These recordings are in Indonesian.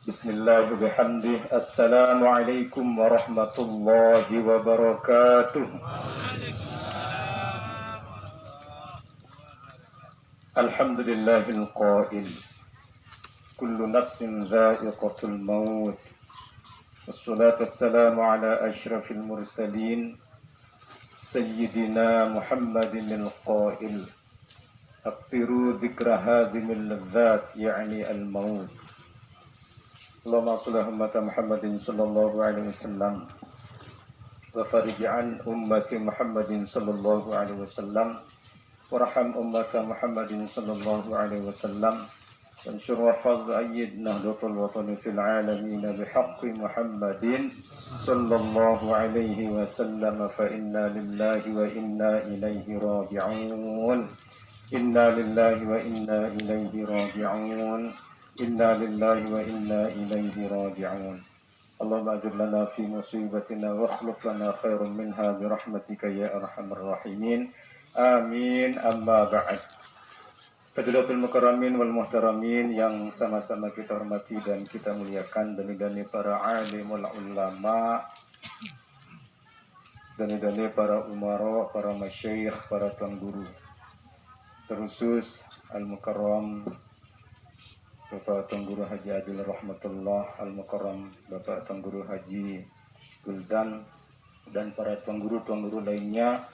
Bismillah bihamdih. Assalamualaikum warahmatullahi wabarakatuh. Alhamdulillahil qail. Kullu nafsin za'iqatul maut. Wassalatu wassalamu ala asyrafil mursalin. Sayyidina Muhammadin al-qail. Aktiru dzikra hadhimil ladzat, ya'ni al-maut. Allahumma shalli ala Muhammadin sallallahu alaihi wasallam wa farij an ummati Muhammadin sallallahu alaihi wasallam warham ummata Muhammadin sallallahu alaihi wasallam wanshur wahfaz ayyid nahdlatul watani fil alamin bihaqqi Muhammadin sallallahu alaihi wasallam fa inna lillahi wa inna ilaihi raji'un. Inna lillahi wa inna ilaihi raji'un. Inna lillahi wa inna ilaihi raji'un. Allahumma ajur lana fi musibatina wa akhlif lana khairan minha bi rahmatika ya arhamar rahimin. Amin. Amma ba'd. Fadilatul mukarramin wal muhtaramin yang sama-sama kita hormati dan kita muliakan, dani-dani para alimul ulama, dani-dani para umara, para masyayikh, para tuan guru, terkhusus al-mukarram Bapak Tuan Guru Haji Adil Rahmatullah Al-Mukarram, Bapak Tuan Guru Haji Guldan, dan para tuan guru lainnya,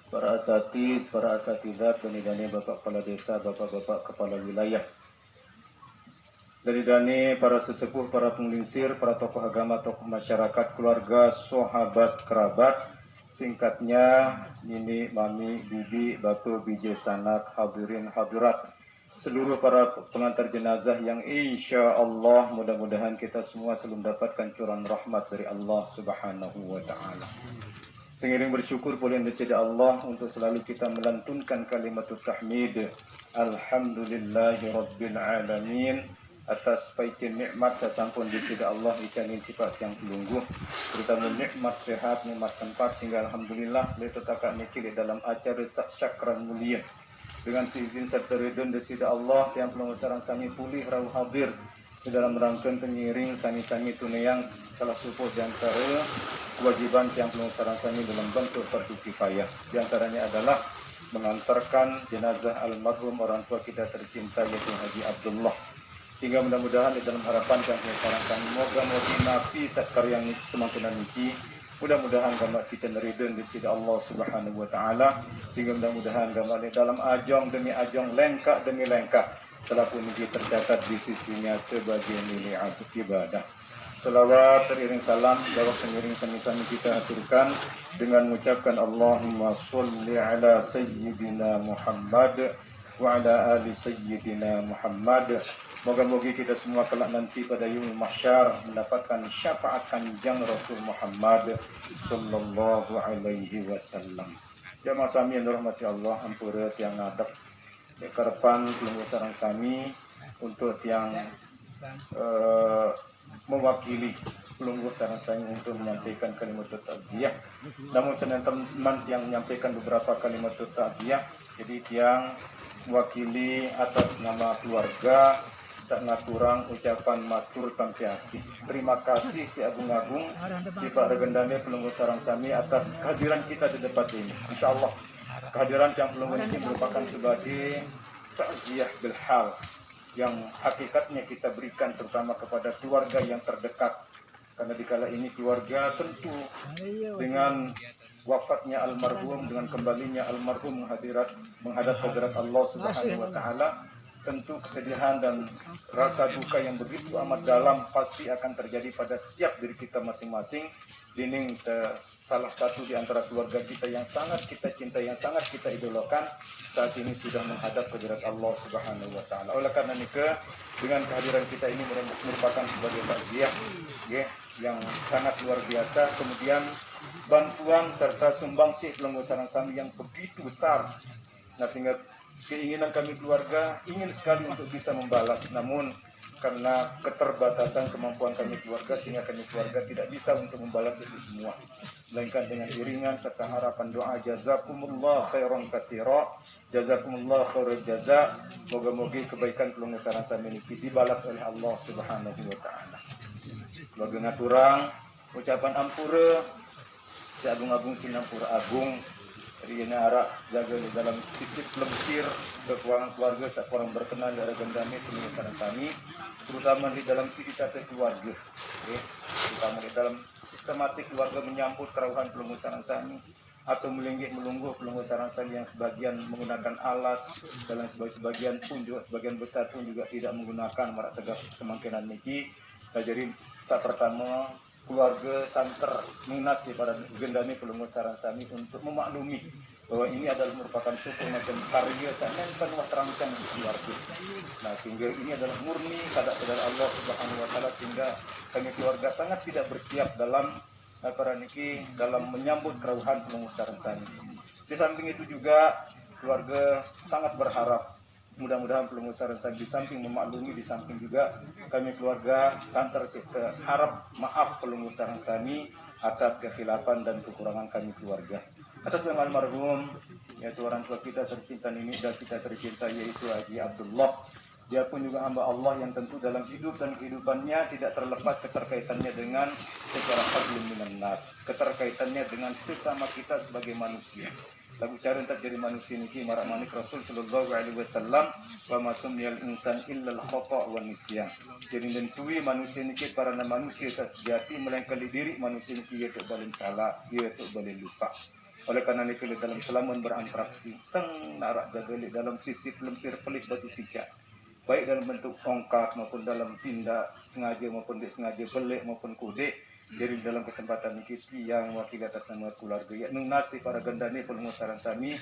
para asatiz, para asatizat, dani-dani Bapak Kepala Desa, Bapak-Bapak Kepala Wilayah, dani-dani para sesepuh, para penglingsir, para tokoh agama, tokoh masyarakat, keluarga, sahabat, kerabat, singkatnya Nini, Mami, Bibi, Batu, Bije, Sanak, hadirin, hadirat, seluruh para pengantar jenazah yang insya Allah mudah-mudahan kita semua selalu mendapatkan curahan rahmat dari Allah Subhanahu wa Ta'ala. Seiring bersyukur pula kepada Allah untuk selalu kita melantunkan kalimat tahmid Alhamdulillahi Rabbil Alamin atas paikin nikmat sasampun di sisi Allah ikan intifat yang pelungguh, terutama nikmat sehat, nikmat sempat, sehingga Alhamdulillah letakkan nikil dalam acara syakran mulia dengan seizin serta ridho dari sisi Allah yang pelongosaran sami pulih rawu hadir di dalam rangkaian pengiring sami-sami tunayang salah satu di antara kewajiban yang pelongosaran sami dalam bentuk fardu kifayah. Di antaranya adalah mengantarkan jenazah almarhum orang tua kita tercinta yaitu Haji Abdullah, sehingga mudah-mudahan di dalam harapan yang pelongosaran kami moga-moga nafi sakar yang semakin niki, mudah-mudahan gambar kita neridun di sisi Allah Subhanahu wa Ta'ala, sehingga mudah-mudahan gambar dalam ajang demi ajang, lengkap demi lengkap, selaku ini tercatat di sisinya sebagai nilai ibadah. Salawat teriring salam jawab pengiring sami-sami kita aturkan dengan mengucapkan Allahumma sholli ala sayyidina Muhammad wa ala ali sayyidina Muhammad. Moga-moga kita semua kelak nanti pada yaumul mahsyar mendapatkan syafaat kanjeng Rasul Muhammad sallallahu alaihi wasallam. Jamaah sami yang dirahmati Allah, ampura tiang ngadep karepan pelunggu sareng sami untuk yang mewakili pelunggu sareng sami untuk menyampaikan kalimat takziah. Namun teman yang menyampaikan beberapa kalimat takziah, jadi yang mewakili atas nama keluarga sangat kurang ucapan matur tampiasi. Terima kasih si Agung-Agung, si Pak Regendane pelunggu sarang sami atas kehadiran kita di tempat ini. Insya Allah kehadiran yang pelunggu ini merupakan sebagai takziah bilhal yang hakikatnya kita berikan terutama kepada keluarga yang terdekat, karena dikala ini keluarga tentu dengan wafatnya almarhum, dengan kembalinya almarhum menghadap hadirat Allah Subhanahu wa Ta'ala, tentu kesedihan dan rasa duka yang begitu amat dalam pasti akan terjadi pada setiap diri kita masing-masing. Dining salah satu di antara keluarga kita yang sangat kita cintai, yang sangat kita idolakan, saat ini sudah menghadap hadirat Allah Subhanahu wa Ta'ala. Oleh karena itu, dengan kehadiran kita ini merupakan sebagai takziah yang sangat luar biasa. Kemudian bantuan serta sumbangsih pelunggu sareng sami yang begitu besar. Nah, sehingga keinginan kami keluarga ingin sekali untuk bisa membalas, namun karena keterbatasan kemampuan kami keluarga sehingga kami keluarga tidak bisa untuk membalas itu semua, melainkan dengan iringan serta harapan doa jazakumullah khairan katsira, jazakumullah khairal jaza. Moga-moga kebaikan pelungu sareng sami niki dibalas oleh Allah Subhanahu wa taala. Keluarga ngaturang ucapan ampura si agung-agung sinampura agung jadi ini harap jaga di dalam sisip lemsir kekurangan keluarga seorang berkenan dari gendami peningkatan kami, terutama di dalam tata keluarga, terutama di dalam sistematik keluarga menyambut kerawuhan pelungusan sami atau melinggih melungguh pelungusan sami yang sebagian menggunakan alas, dalam sebagian pun juga sebagian besar pun juga tidak menggunakan marak tegak semangkinan niki. Jadi saat pertama keluarga santer minat kepada gendani pelungu sarang sami untuk memaklumi bahwa ini adalah merupakan suatu macam karya sana kan terangkan di keluarga. Nah sehingga ini adalah murni kadar Allah Subhanahu wa taala, sehingga kami keluarga sangat tidak bersiap dalam dalam menyambut kerawuhan pelungu sarang sami. Di samping itu juga keluarga sangat berharap mudah-mudahan pelungu sareng sami di samping memaklumi, di samping juga kami keluarga santer harap maaf pelungu sareng sami atas kekhilafan dan kekurangan kami keluarga. Atas nama almarhum yaitu orang tua kita tercinta ini dan kita tercinta yaitu Haji Abdullah. Dia pun juga hamba Allah yang tentu dalam hidup dan kehidupannya tidak terlepas keterkaitannya dengan secara hablum minan nas, keterkaitannya dengan sesama kita sebagai manusia. Lagu cara untuk jadi manusia ini marak manik Rasul Sallallahu Alaihi Wasallam wa masumiyal insan illal khata wa nisyan. Jadi dentui manusia ini para manusia sejati melainkan diri manusia ini yaitu balin salah, yaitu balin lupa. Oleh karena itu dalam selamun berinteraksi sang narak jagali dalam sisi lempir pelik batu pijak, baik dalam bentuk tongkat maupun dalam tindak sengaja maupun tidak sengaja, pelik maupun kode. Jadi dalam kesempatan ini yang wakil atas nama keluarga yakni nasi para gendani pelungu sareng sami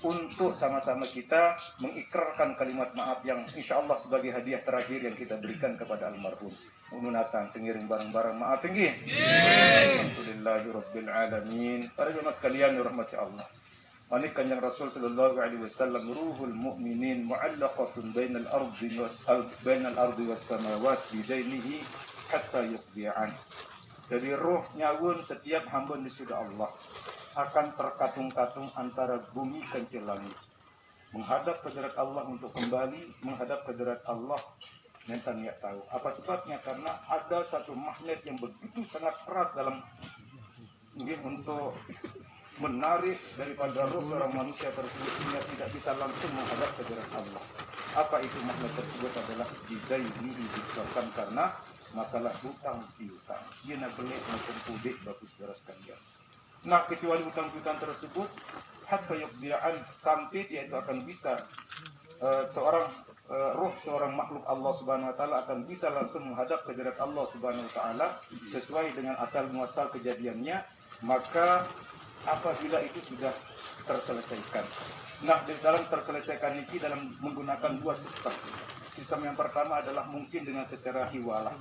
untuk sama-sama kita mengikrarkan kalimat maaf yang insya Allah sebagai hadiah terakhir yang kita berikan kepada almarhum. Ununasan tengiring bareng-bareng maaf tinggi. Alhamdulillahirabbil alamin. Para jemaah sekalian dirahmati Allah. Manik kanjeng Rasul sallallahu alaihi wasallam ruhul mukminin mu'allaqatun bainal ardi was samawati bidainihi hatta yuqdi'an. Jadi roh nyawun setiap hamba di surga Allah akan terkatung-katung antara bumi dan langit, menghadap ke hadirat Allah untuk kembali menghadap ke hadirat Allah. Nanti tidak tahu apa sebabnya, karena ada satu magnet yang begitu sangat keras dalam untuk menarik daripada roh seorang manusia tersebut sehingga tidak bisa langsung menghadap ke hadirat Allah. Apa itu magnet tersebut adalah bidaini disebabkan karena masalah hutang piutang. Dia nak beli macam kudik bagus bereskan dia. Nah kecuali hutang piutang tersebut hatta yuqdi'an sampai dia itu akan bisa seorang makhluk Allah Subhanahu wa taala akan bisa langsung menghadap ke hadirat Allah Subhanahu wa taala sesuai dengan asal muasal kejadiannya, maka apabila itu sudah terselesaikan. Nah di dalam terselesaikan ini dalam menggunakan dua sistem. Sistem yang pertama adalah mungkin dengan secara hiwalah,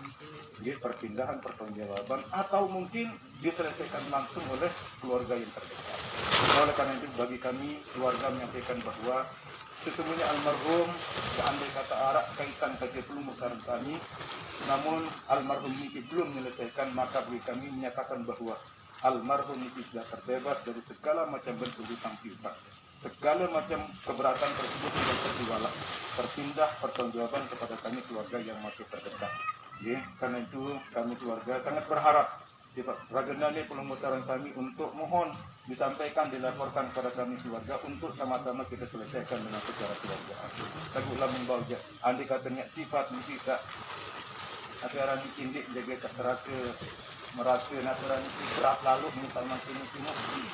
perpindahan pertanggungjawaban, atau mungkin diselesaikan langsung oleh keluarga yang terdekat. Oleh karena itu bagi kami keluarga menyampaikan bahwa sesungguhnya almarhum seandai kata arak kaitan ke pelungu sareng sami, namun almarhum ini belum menyelesaikan, maka bagi kami menyatakan bahwa almarhum ini sudah terbebas dari segala macam bentuk hutang piutang. Segala macam keberatan tersebut sudah terjualah, terpindah pertanggungjawaban kepada kami keluarga yang masih terdekat. Karena itu kami keluarga sangat berharap Ragendani pelungu sareng sami untuk mohon disampaikan, dilaporkan kepada kami keluarga untuk sama-sama kita selesaikan dengan secara keluarga. Lagu ulah membawa andi katanya sifat bisa tapi orang dikindik jaga terasa merasa natural itu berat lalu misalnya kini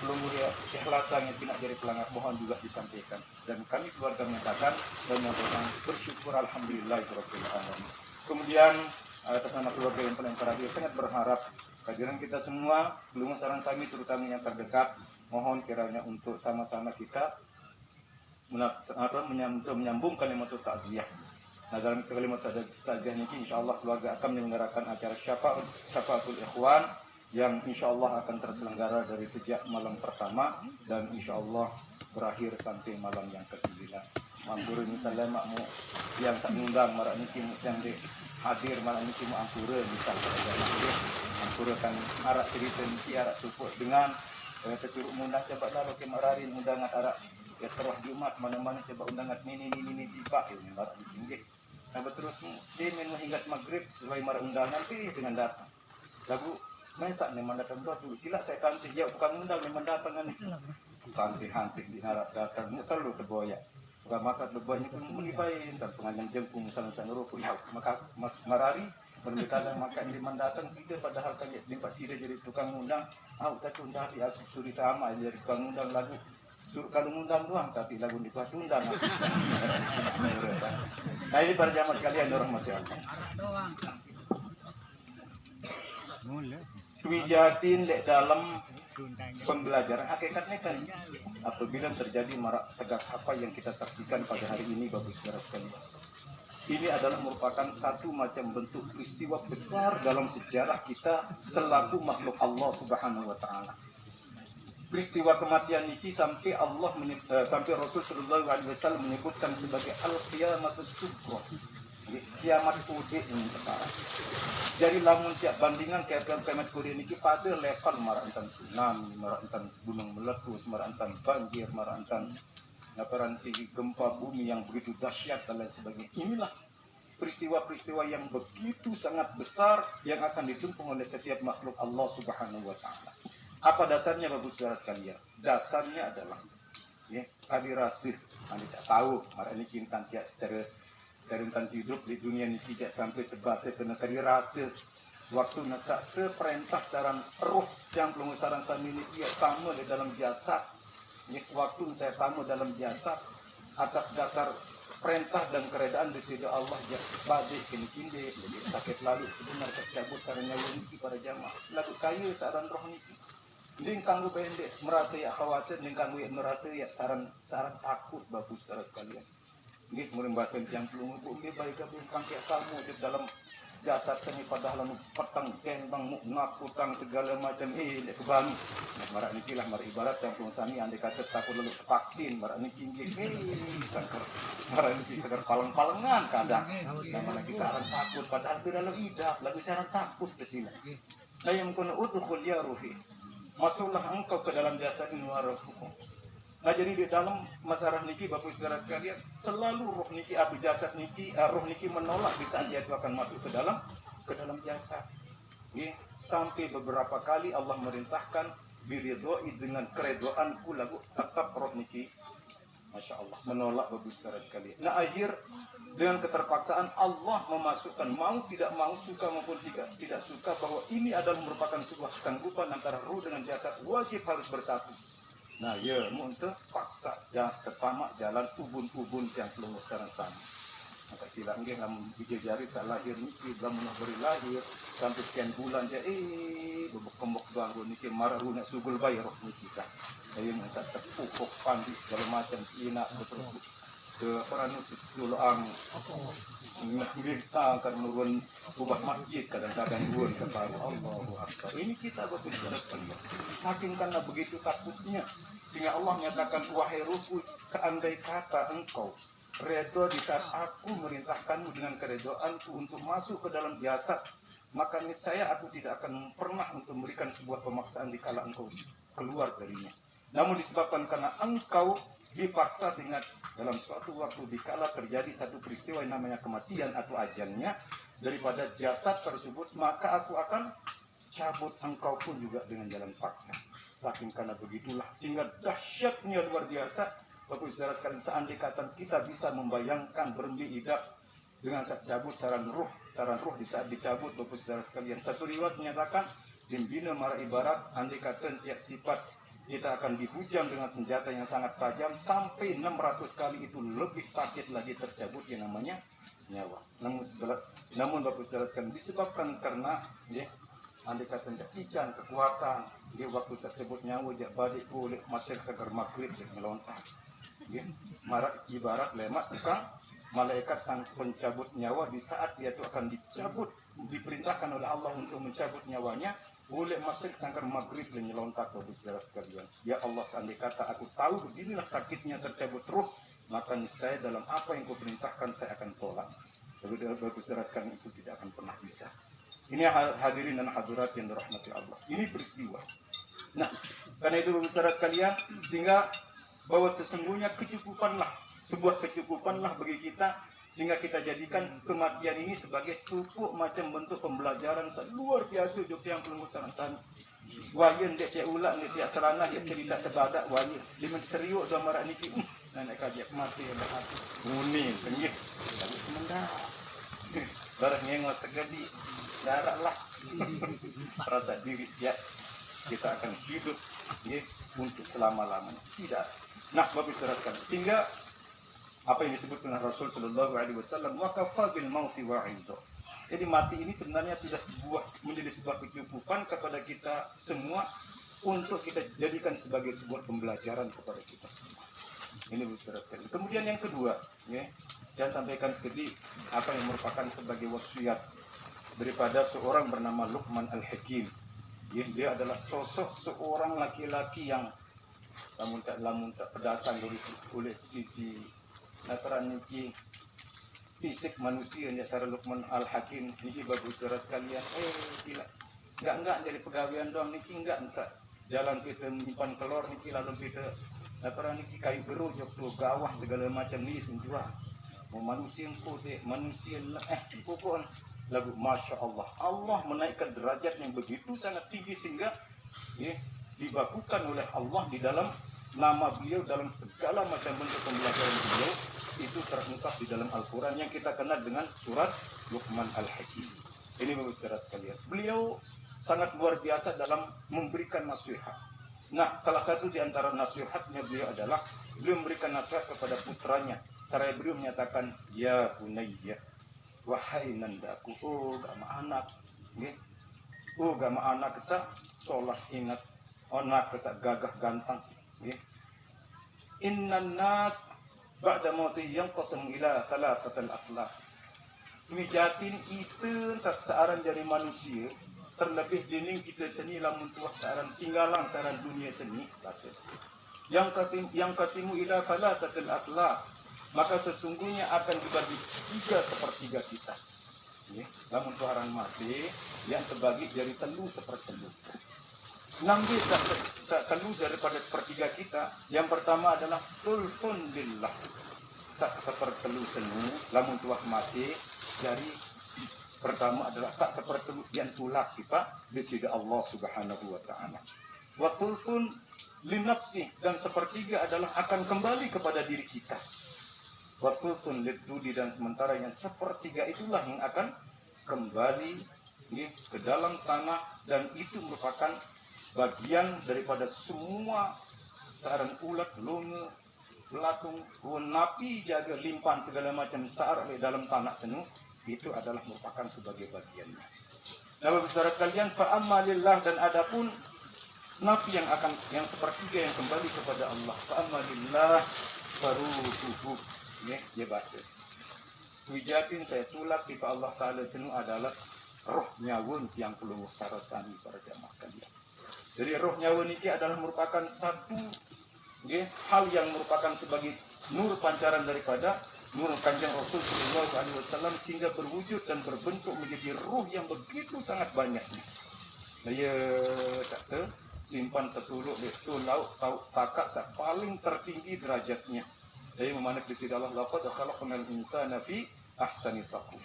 belum dia ikhlasan yang tidak jadi pelanggar, mohon juga disampaikan. Dan kami keluarga menyatakan dan menyampaikan bersyukur alhamdulillahirabbil alamin. Kemudian atas nama keluarga yang paling terakhir sangat berharap kehadiran kita semua pelungu sareng sami terutama yang terdekat, mohon kiranya untuk sama-sama kita menyambung kalimat takziah. Nah dalam kalimat takziah ini insyaallah keluarga akan menyelenggarakan acara syafaatul ikhwan yang insyaallah akan terselenggara dari sejak malam pertama dan insyaallah berakhir sampai malam yang ke-9. Mampur misalnya makmu yang tak mengundang marak niki yang di hadir malam ini cuma ampura misal pada zaman ini ampura kan arak cerita niki arak support dengan tersuruh undang coba lalu ke mararin undangan arak ya terus di umat mana-mana coba undangan ini tiba ini marak tinggi nah terus dia menghinggat maghrib setelah marah undangan pilih dengan datang lagu mesak memang datang dulu sila saya kantin jauh bukan undang memang datang kan kantin hantik di narak datang terlalu terboyak bukan makan lebahnya pun menipain dan penganjang jengkung misalnya rupun maka marari bermekanan makan di datang tidak padahal kan limpas sida jadi tukang undang kita tunda di aku suri sama jadi tukang undang lagu suruh kalau undang doang tapi lagu di kuat undang nah ini para jamaah sekalian orang masyarakat Wijatin lek dalam pembelajaran hakikatnya kan apabila terjadi marak tegak apa yang kita saksikan pada hari ini bagus saudara sekalian ini adalah merupakan satu macam bentuk peristiwa besar dalam sejarah kita selaku makhluk Allah Subhanahu wa taala. Peristiwa kematian ini sampai sampai Rasul sallallahu alaihi wasallam menyebutkan sebagai al-qiyamatus sughra. Kiamat kude ini sekarang. Jadi lamun tiap bandingan kiamat kude ini pada level marantan tsunami, marantan gunung meletus, marantan banjir, marantan gempa bumi yang begitu dahsyat dan lain sebagainya. Inilah peristiwa-peristiwa yang begitu sangat besar yang akan ditumpung oleh setiap makhluk Allah Subhanahu wa taala. Apa dasarnya Bapak Saudara sekalian? Dasarnya adalah kali rasih, tidak tahu, marah ini cinta tiap secara tentang hidup di dunia ini tidak sampai terbahasa kena kali rasa waktu nasak ke perintah saran roh yang pelungusaran sami ini ia tamu di dalam jasad waktu saya tamu dalam jasad atas dasar perintah dan keredaan di sisi Allah ya badai kini kini jadi sakit lalu sebenarnya tercabut karena ini para jamaah lalu kayu saran roh ini Lingkang gue pendek merasa ya khawatir, lingkang gue merasa ya saran takut Bapak Saudara sekalian. Ini kemudian bahasa yang belum ini baik bukan kayak kamu di dalam jasad seni padahal petang kembang ngakutang segala macam kebang. Nah, marah ini lah marah ibarat yang pengusaha andai kata takut lalu vaksin marah ini tinggi marah ini segar palang-palangan kadang. Nama lagi saran takut padahal tidak lalu idah lagi saran takut ke sini. Nah yang kena udhul ya ruhi masuklah engkau ke dalam jasad ini warafukum. Nah jadi di dalam masalah niki Bapak Saudara sekalian selalu roh niki abu jasad niki roh niki menolak di saat dia itu akan masuk ke dalam jasad. Sampai beberapa kali Allah merintahkan biridhoi dengan keredoanku lagu tetap roh niki Masya Allah menolak Bapak Saudara sekalian. Nah akhir dengan keterpaksaan Allah memasukkan mau tidak mau suka maupun tidak suka bahwa ini adalah merupakan sebuah sanggupan antara ruh dengan jasad wajib harus bersatu. Nah ya untuk paksa yang pertama jalan ubun-ubun yang belum sekarang sama. Maka sila nggih lamun dijajari saat lahir niki belum beri lahir sampai sekian bulan dia bebek-bebek bangun niki marahuna sugul bayar niki kan. Ayo masa tepuk pandi segala macam sina betul ke orang itu dulu kita akan menurun ubah masjid kadang-kadang buat separuh Allahu Akbar. Ini kita betul-betul saking karena begitu takutnya sehingga Allah menyatakan wahai ruhku seandai kata engkau redha di saat aku merintahkanmu dengan keredoanku untuk masuk ke dalam jasad maka niscaya aku tidak akan pernah untuk memberikan sebuah pemaksaan dikala engkau keluar darinya. Namun disebabkan karena engkau dipaksa sehingga dalam suatu waktu dikala terjadi satu peristiwa yang namanya kematian atau ajalnya daripada jasad tersebut maka aku akan cabut engkau pun juga dengan jalan paksa. Saking karena begitulah sehingga dahsyatnya luar biasa Bapak Saudara sekalian seandainya kata kita bisa membayangkan bermimpi idap dengan cabut saran ruh di saat dicabut Bapak Saudara sekalian. Satu riwayat menyatakan dimbina marah ibarat andai kata tiap sifat kita akan dihujam dengan senjata yang sangat tajam sampai 600 kali itu lebih sakit lagi tercabut yang namanya nyawa. Namun Bapak Saudara sekalian disebabkan karena andai kata ikan kekuatan di waktu tersebut nyawa jak balik boleh masih segar maghrib melontar. Marah ibarat lemak tukang malaikat sang pencabut nyawa di saat dia itu akan dicabut diperintahkan oleh Allah untuk mencabut nyawanya. Boleh masuk sangkar maghrib dan nyelontak Bapak Saudara sekalian. Ya Allah seandainya kata aku tahu beginilah sakitnya tercabut ruh maka niscaya dalam apa yang kau perintahkan saya akan tolak. Bagus jelaskan itu tidak akan pernah bisa. Ini hadirin dan hadirat yang dirahmati Allah. Ini peristiwa. Nah, karena itu saudara sekalian, sehingga bahwa sesungguhnya kecukupanlah, sebuah kecukupanlah bagi kita, sehingga kita jadikan kematian ini sebagai suku macam bentuk pembelajaran luar biasa jok yang pelunggu sana. Wayan dia tiap ulang dia tiap serana dia cerita terbadak wayan. Lima serius gambaran niki. Nenek kajian mati yang berhati. Muni tengih. Lalu sementara. Barang ngengos segedi. Darahlah. Rasa diri ya. Kita akan hidup ya, untuk selama-lamanya. Tidak. Nah, Bapak serahkan. Sehingga apa yang disebut dengan Rasul Sallallahu Alaihi Wasallam, wakafa bil mauti wa'izo. Jadi mati ini sebenarnya sudah menjadi sebuah kecukupan kepada kita semua untuk kita jadikan sebagai sebuah pembelajaran kepada kita semua. Ini besar sekali. Kemudian yang kedua, ya, saya sampaikan sedikit apa yang merupakan sebagai wasiat daripada seorang bernama Luqman Al-Hakim. Ya, dia adalah sosok seorang laki-laki yang lamun tak pedasan oleh sisi natural niki fisik manusia nya secara Luqman Al-Hakim niki bagus saudara sekalian. Sila enggak jadi pegawaian doang niki enggak bisa jalan kita menyimpan telur niki lalu kita natural niki kayu berujok tuh gawah segala macam ni senjua mau manusia yang putih manusia pokok lagu Masya Allah. Allah menaikkan derajat yang begitu sangat tinggi sehingga ya, dibakukan oleh Allah di dalam nama beliau dalam segala macam bentuk pembelajaran beliau itu terungkap di dalam Al-Quran yang kita kenal dengan surat Luqman Al-Hakim. Ini bagus saudara sekalian. Beliau sangat luar biasa dalam memberikan nasihat. Nah, salah satu di antara nasihatnya beliau adalah beliau memberikan nasihat kepada putranya. Seraya beliau menyatakan, ya bunayya, wahai nandaku, gama anak, gama anak kesak, sholat ingat, anak kesak gagah gantang. Innan nas ba'da mauti yang qasam ila thalathatil akhlaq. Mijatin itu tak searan dari manusia, terlebih dinding kita seni lamun tuah searan tinggalan searan dunia seni kasih. Yang kasimu ila thalathatil akhlaq, maka sesungguhnya akan dibagi 3/3 kita. Lamun tuaran mati yang terbagi dari telu sepertelu. Ngambil telu daripada 1/3 kita. Yang pertama adalah tulfun lillah. Sepertelu senu lamun tuah mati dari pertama adalah sepertelu yang tulak kita di sisi Allah Subhanahu wa taala. Wa tulfun linafsi, dan 1/3 adalah akan kembali kepada diri kita. Wa tulfun lidudi, dan sementara yang 1/3 itulah yang akan kembali ke dalam tanah, dan itu merupakan bagian daripada semua searan ulat, lunga, pelatung, napi, jaga limpahan segala macam saar di dalam tanah senu, itu adalah merupakan sebagai bagiannya. Nah, saudara sekalian, fa'amalillah, dan adapun napi yang 1/3 yang kembali kepada Allah, fa'amalillah faruhuhu, ya bahasa. Wijatin saya tulak di Allah Ta'ala senu adalah roh nyawun yang perlu sarasani para jamaah sekalian. Jadi roh nyawa niki adalah merupakan satu hal yang merupakan sebagai nur pancaran daripada nur Kanjeng Rasul Sallallahu Alaihi Wasallam sehingga berwujud dan berbentuk menjadi roh yang begitu sangat banyaknya. Ya kata simpan tertuluk itu laut tahu takak paling tertinggi derajatnya. Jadi memandang di sisi Allah laqad khalaqnal insana fi ahsani taqwim.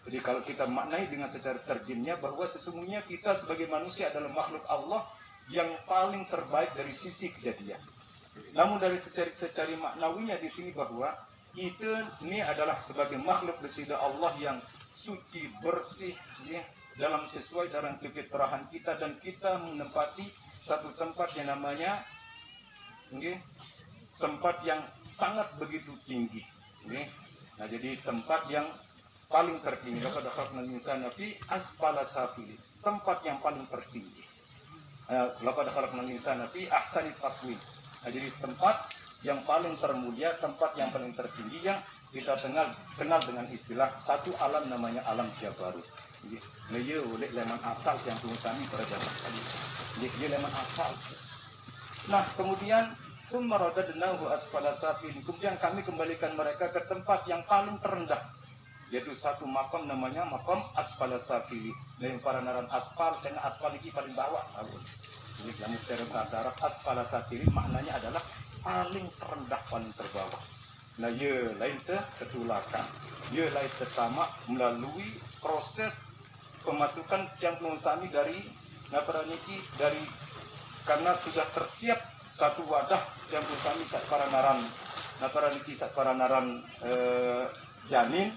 Jadi kalau kita maknai dengan secara terjemahnya bahwa sesungguhnya kita sebagai manusia adalah makhluk Allah yang paling terbaik dari sisi kejadian. Namun dari secara maknawinya di sini bahwa kita ini adalah sebagai makhluk di sisi Allah yang suci, bersih, dalam sesuai dengan kefitrahan kita, dan kita menempati satu tempat yang namanya tempat yang sangat begitu tinggi. Nah, jadi tempat yang paling tertinggi. Laqad khalaqnal insana fi asfala safili, tempat yang paling tertinggi. Laqad khalaqnal insana fi ahsani taqwim. Nah, jadi tempat yang paling termulia, tempat yang paling tertinggi yang kita kenal dengan istilah satu alam namanya alam Jabarut. Dia oleh leman asal yang tulisani pada zaman tadi. Dia leman asal. Nah, kemudian tsumma radadnahu asfala safilin. Kemudian kami kembalikan mereka ke tempat yang paling terendah. yaitu satu makam namanya makam asfal safili. Dari para naran aspal, saya aspal ini paling bawah. Jadi dalam secara bahasa Arab asfal safili maknanya adalah paling terendah, paling terbawah. Nah, ia lain ketulakan. Ia lain pertama melalui proses pemasukan yang pengunsami dari naparaniki dari karena sudah tersiap satu wadah yang pengunsami saat para naran naparaniki saat para naran janin.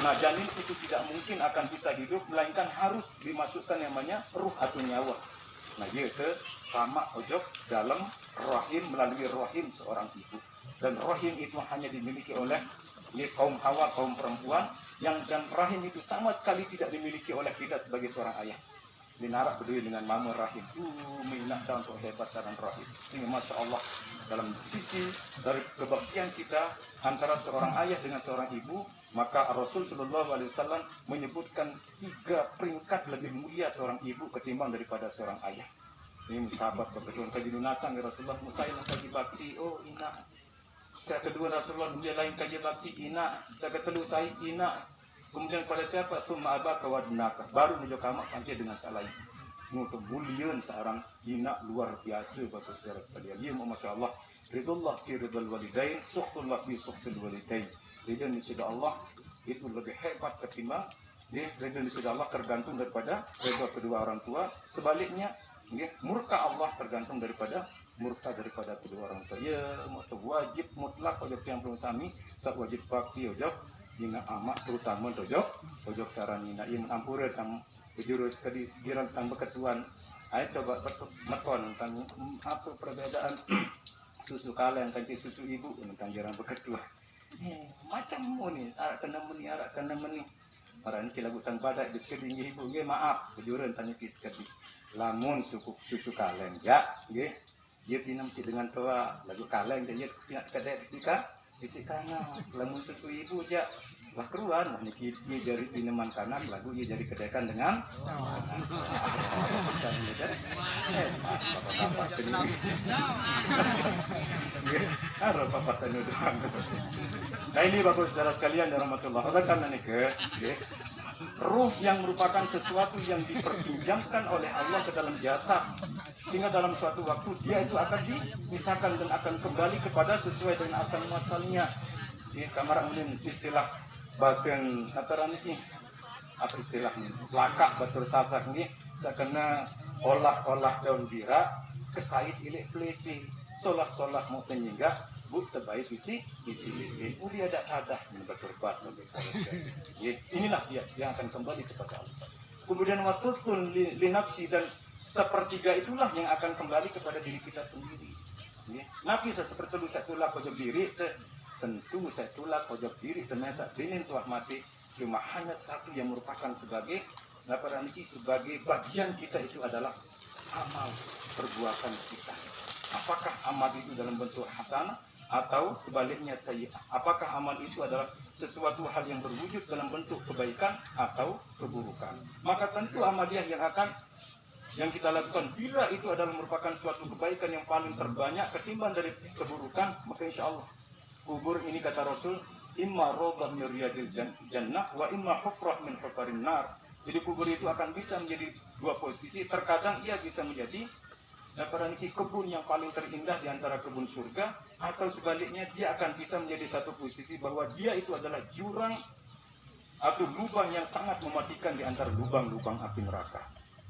Nah, janin itu tidak mungkin akan bisa hidup melainkan harus dimasukkan yang namanya ruh atau nyawa. Nah, ia sama ojok dalam rahim melalui rahim seorang ibu. Dan rahim itu hanya dimiliki oleh kaum hawa, kaum perempuan, dan rahim itu sama sekali tidak dimiliki oleh kita sebagai seorang ayah. Dinarak berdiri dengan mama rahim. Minat dan untuk hebat dan rahim. Ini Masya Allah dalam sisi dari kebaktian kita antara seorang ayah dengan seorang ibu, maka Rasul Shallallahu Alaihi Wasallam menyebutkan 3 peringkat lebih mulia seorang ibu ketimbang daripada seorang ayah. Ini sahabat berkejuan kaji lunasan ya Rasulullah Musail kaji bakti. Oh ina. Yang kedua Rasulullah mulia lain kaji bakti ina. Yang kedua saya ina. Kemudian pada siapa tu ma'abaka wa dunaka. Baru menuju kamak panci dengan salah ini. Untuk mulian seorang ina luar biasa bagi saudara sekalian. Ya Masya Allah. Ridullah fi ridul walidain. Suhtullah fi suhtul walidain. Ridha di sisi Allah itu lebih hebat ketimbang ridha di sisi Allah tergantung daripada ridha kedua orang tua. Sebaliknya murka Allah tergantung daripada murka daripada kedua orang tua. Ya wajib mutlak ojok yang belum sami saat wajib bakti ojok hingga amat terutama ojok saranina yang ampura tang jurus kedi giran tang beketuan. Ayo coba berkon tentang apa perbedaan susu kalen kanti susu ibu tentang giran beketuan. Macam ni arak kena meni Orang ini lagu tan badak di sekedi ibu nggih maaf kejuran tanya ki sekedi. Lamun susu kalen ya nggih. Dia tinam si dengan tua lagu kalen dan dia tidak kedai disikana lamun susu ibu ja lah keruan niki jari tinaman kanan lagu ia jadi kedekan dengan Nah ini bagus saudara sekalian dan rahmatullah karena nike ruh yang merupakan sesuatu yang diperpinjamkan oleh Allah ke dalam jasad sehingga dalam suatu waktu dia itu akan dipisahkan dan akan kembali kepada sesuai dengan asal muasalnya. Di kamar mungkin istilah bahasa kataran ini apa istilah lakak batur sasak ini sakena olah daun bira kesait ilik peliti solah mau penyingga bu terbaik isi lilin uli ada berkorban inilah dia yang akan kembali kepada Allah. Kemudian waktu pun linapsi dan sepertiga itulah yang akan kembali kepada diri kita sendiri. Nabi seperti itu saya tulak pojok diri tentu saya tulak pojok diri ternyata dinin telah mati cuma hanya satu yang merupakan sebagai sebagai bagian kita itu adalah amal perbuatan kita. Apakah amal itu dalam bentuk hasanah atau sebaliknya sayyi'ah? Apakah amal itu adalah sesuatu hal yang berwujud dalam bentuk kebaikan atau keburukan? Maka tentu amaliyah yang kita lakukan bila itu adalah merupakan suatu kebaikan yang paling terbanyak ketimbang dari keburukan, maka insya Allah kubur ini kata Rasul imma rawdah min riyadil jannah wa imma hufrah min hufarin nar. Jadi kubur itu akan bisa menjadi dua posisi. Terkadang ia bisa menjadi kebun yang paling terindah di antara kebun surga, atau sebaliknya dia akan bisa menjadi satu posisi bahwa dia itu adalah jurang atau lubang yang sangat mematikan di antara lubang-lubang api neraka.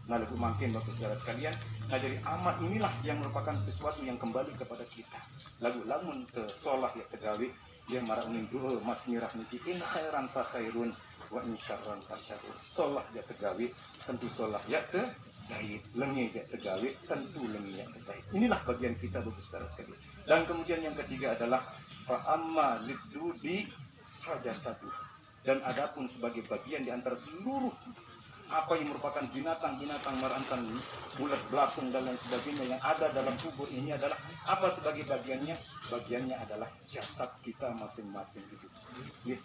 Nah, lebih makin bagus saudara sekalian. Nah, jadi amal inilah yang merupakan sesuatu yang kembali kepada kita. Lagu lamun ke sholah ya tegawi dia marah dulu mas mirah niki in khairan fa khairun wa in syarran fa syarrun. Sholah ya tegawi tentu sholah ya baik, lengi ya tegawi tentu lengi yang terbaik. Inilah bagian kita bagus saudara sekalian. Dan kemudian yang ketiga adalah fa amma lidudi fajasatu. Dan adapun sebagai bagian di antara seluruh apa yang merupakan binatang-binatang merantan bulat belatung dan lain sebagainya yang ada dalam kubur ini adalah apa sebagai bagiannya? Bagiannya adalah jasad kita masing-masing itu.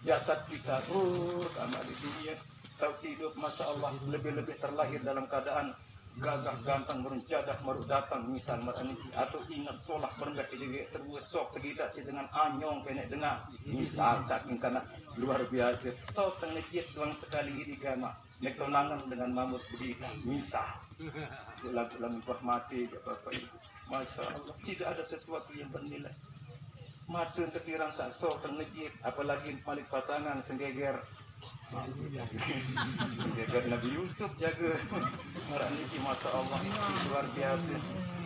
Jasad kita amal di dunia tahu hidup masya Allah lebih-lebih terlahir dalam keadaan gagah gantang merencadah baru datang misal maraniki atau ingat solah berendah jadi terus sok tidak sih dengan anyong kena dengar misal saking karena luar biasa sok tenekit doang sekali ini gama nekonangan dengan mamut begitu misal lagu-lagu mati apa itu masya Allah tidak ada sesuatu yang bernilai mata ketirang sok tenekit apalagi malik pasangan senggeger jaga Nabi Yusuf jaga marah niki masya Allah luar biasa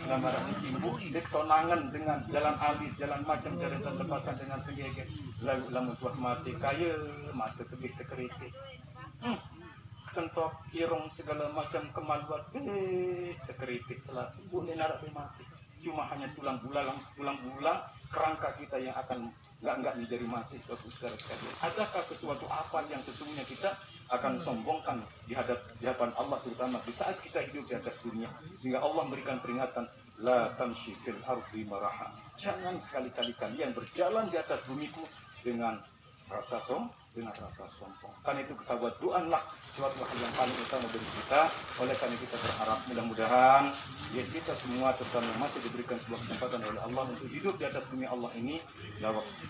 nah marah niki bukti tonangan dengan jalan alis jalan macam jalan terlepasan dengan sengege lalu lamun tuah mati kaya mata tebik tekeritik kentok irong segala macam kemaluan tekeritik selatu boleh narak masih cuma hanya tulang bulang kerangka kita yang akan enggak menjadi masih saudara sekalian. Adakah sesuatu apa yang sesungguhnya kita akan sombongkan di hadapan Allah terutama di saat kita hidup di atas dunia sehingga Allah memberikan peringatan la tamshi fil ardi maraha. Jangan sekali-kali kalian berjalan di atas bumiku dengan rasa sombong. Karena itu kita buat doalah suatu hal yang paling utama bagi kita. Oleh karena kita berharap mudah-mudahan ya kita semua terutama masih diberikan sebuah kesempatan oleh Allah untuk hidup di atas bumi Allah ini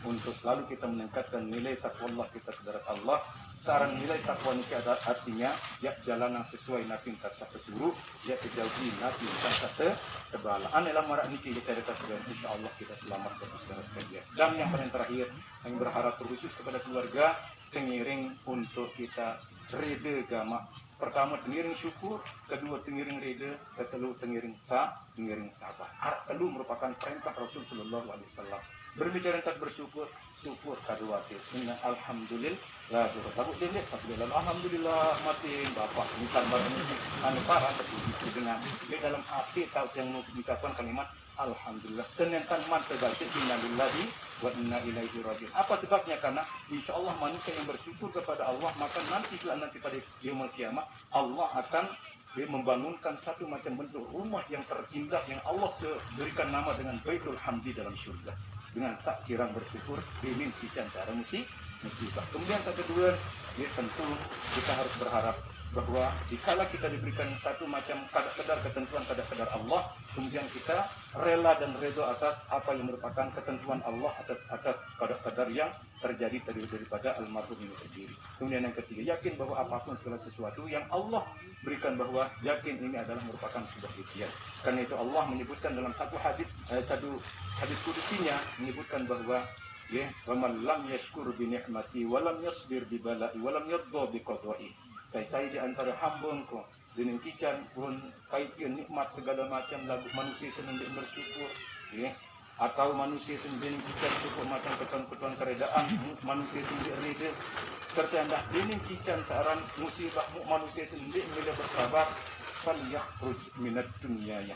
untuk selalu kita meningkatkan nilai takwa Allah kita kepada Allah. Saran nilai takwa ini artinya ya jalan yang sesuai nabi kata kesuruh ya kejauhi nabi kata tebal. Anilah marak niki kita dekat insyaallah kita selamat saudara sekalian. Dan yang paling terakhir kami berharap terkhusus kepada keluarga tengiring untuk kita reda gama. Pertama tengiring syukur, kedua tengiring reda, ketiga tengiring sabar. Harap telu merupakan perintah Rasul sallallahu alaihi wasallam. Berbicara tentang bersyukur, syukur kedua itu. Inna alhamdulillah, alhamdulillah mati bapak misal barang anu parah dengan di dalam hati tahu yang mengucapkan kalimat alhamdulillah. Ternyata man terbaca innalillahi wa inna ilaihi rajiun. Apa sebabnya? Karena insyaallah manusia yang bersyukur kepada Allah maka nanti pada yaumul kiamat Allah akan membangunkan satu macam bentuk rumah yang terindah yang Allah berikan nama dengan Baitul Hamdi dalam surga. Dengan sak kirang bersyukur ini sican cara musibah. Kemudian satu kedua ya tentu kita harus berharap bahwa dikala kita diberikan satu macam kadar ketentuan kadar Allah, kemudian kita rela dan redha atas apa yang merupakan ketentuan Allah atas kadar yang terjadi daripada almarhum ini sendiri. Kemudian yang ketiga, yakin bahwa apapun segala sesuatu yang Allah berikan bahwa yakin ini adalah merupakan sebuah ikhtiar. Karena itu Allah menyebutkan dalam satu hadis kudusinya menyebutkan bahwa ya, wa man lam yashkur bi ni'mati wa lam yasbir bi bala'i wa lam yadha bi qada'i. Saya di antara hambangku dengan kican pun kaitan nikmat segala macam lagu manusia sendiri bersyukur ya atau manusia sendiri kican cukup macam keton-keton keredaan manusia sendiri rida serta hendak dinin kican saran musibah manusia sendiri bila bersabar falyakhruj minad dunyaya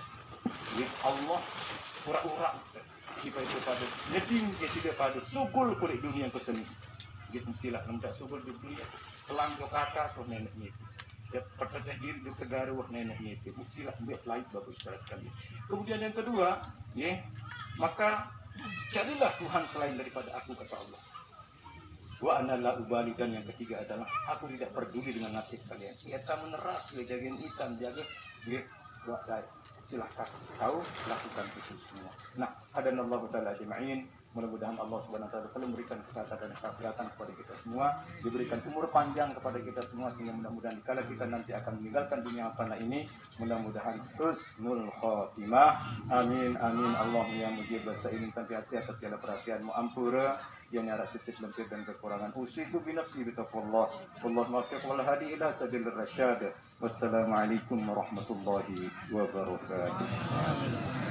ya Allah ura-ura kita itu pada nyeding ke tidak pada sugul kulit dunia ke seni gitu sila nampak sugul di dunia telang ke atas wah nenek itu ya pertanyaan diri di segara wah nenek itu sila ambil lain bagus sekali. Kemudian yang kedua ya maka carilah Tuhan selain daripada aku kata Allah wa ana la ubali. Dan yang ketiga adalah aku tidak peduli dengan nasib kalian ya tak menerak ya jagain hitam jaga ya silahkan kau lakukan itu semua. Nah hadanallahu ta'ala ajma'in. Mudah-mudahan Allah Subhanahu wa taala selalu memberikan kesehatan dan kesehatan kepada kita semua, diberikan umur panjang kepada kita semua sehingga mudah-mudahan kala kita nanti akan meninggalkan dunia fana ini mudah-mudahan husnul khotimah. Amin amin Allahumma ya mujib sa'ilin tanpa atas segala perhatianmu ampura yang ada sisip lempir dan kekurangan usiku binafsi bitaqwallah wallahu muwaffiq wal hadi ila sabilir rasyad. Wassalamualaikum warahmatullahi wabarakatuh.